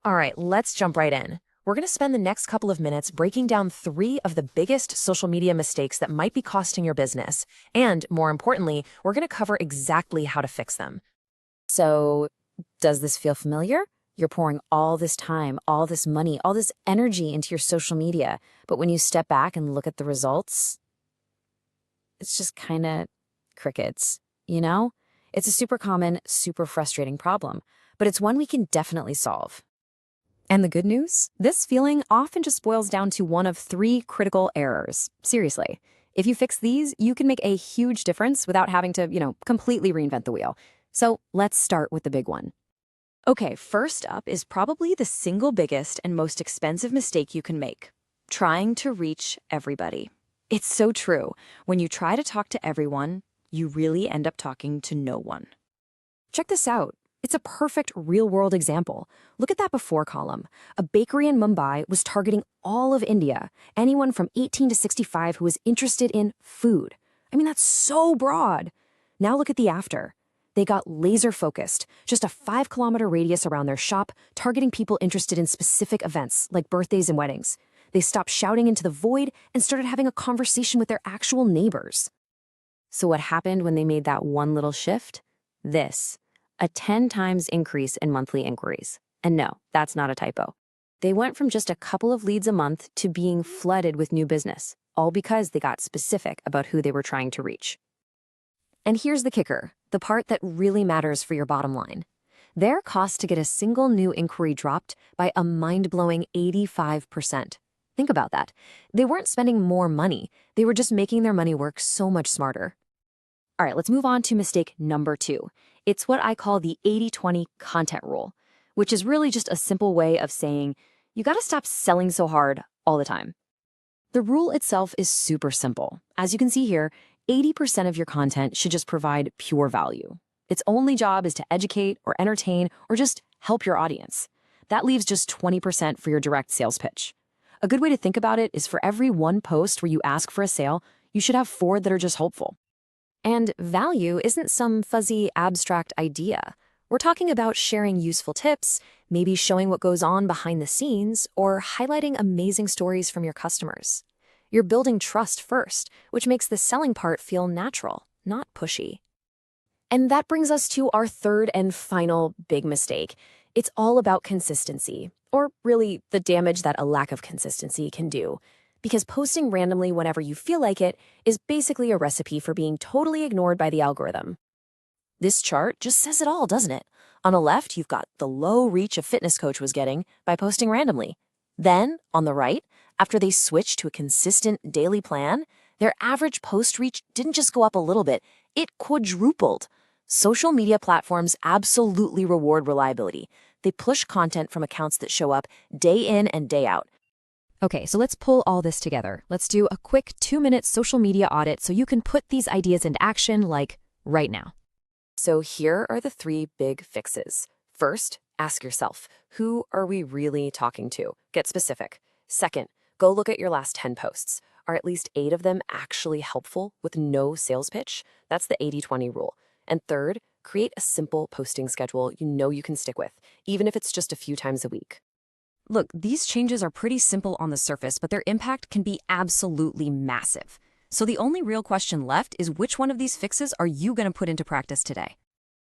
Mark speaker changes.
Speaker 1: All right, let's jump right in. We're going to spend the next couple of minutes breaking down three of the biggest social media mistakes that might be costing your business. And more importantly, we're going to cover exactly how to fix them.
Speaker 2: So, does this feel familiar? You're pouring all this time, all this money, all this energy into your social media, but when you step back and look at the results, it's just kind of crickets, you know? It's a super common, super frustrating problem, but it's one we can definitely solve.
Speaker 3: And the good news? This feeling often just boils down to one of three critical errors. Seriously. If you fix these, you can make a huge difference without having to, completely reinvent the wheel. So let's start with the big one. Okay, first up is probably the single biggest and most expensive mistake you can make: trying to reach everybody. It's so true. When you try to talk to everyone, you really end up talking to no one. Check this out. It's a perfect real-world example. Look at that before column. A bakery in Mumbai was targeting all of India, anyone from 18 to 65 who was interested in food. I mean, that's so broad. Now look at the after. They got laser-focused, just a 5-kilometer radius around their shop, targeting people interested in specific events, like birthdays and weddings. They stopped shouting into the void and started having a conversation with their actual neighbors. So what happened when they made that one little shift? This. A 10 times increase in monthly inquiries. And no, that's not a typo. They went from just a couple of leads a month to being flooded with new business, all because they got specific about who they were trying to reach.
Speaker 1: And here's the kicker, the part that really matters for your bottom line. Their cost to get a single new inquiry dropped by a mind-blowing 85%. Think about that. They weren't spending more money. They were just making their money work so much smarter.
Speaker 3: All right, let's move on to mistake number 2. It's what I call the 80-20 content rule, which is really just a simple way of saying you got to stop selling so hard all the time. The rule itself is super simple. As you can see here, 80% of your content should just provide pure value. Its only job is to educate or entertain or just help your audience. That leaves just 20% for your direct sales pitch. A good way to think about it is for every one post where you ask for a sale, you should have 4 that are just hopeful.
Speaker 1: And value isn't some fuzzy, abstract idea. We're talking about sharing useful tips, maybe showing what goes on behind the scenes, or highlighting amazing stories from your customers. You're building trust first, which makes the selling part feel natural, not pushy. And that brings us to our third and final big mistake. It's all about consistency, or really the damage that a lack of consistency can do. Because posting randomly whenever you feel like it is basically a recipe for being totally ignored by the algorithm. This chart just says it all, doesn't it? On the left, you've got the low reach a fitness coach was getting by posting randomly. Then, on the right, after they switched to a consistent daily plan, their average post reach didn't just go up a little bit, it quadrupled. Social media platforms absolutely reward reliability. They push content from accounts that show up day in and day out.
Speaker 3: Okay, so let's pull all this together. Let's do a quick 2-minute social media audit so you can put these ideas into action, like right now.
Speaker 1: So here are the 3 big fixes. First, ask yourself, who are we really talking to? Get specific. Second, go look at your last 10 posts. Are at least 8 of them actually helpful with no sales pitch? That's the 80-20 rule. And third, create a simple posting schedule you know you can stick with, even if it's just a few times a week.
Speaker 3: Look, these changes are pretty simple on the surface, but their impact can be absolutely massive. So the only real question left is which one of these fixes are you going to put into practice today?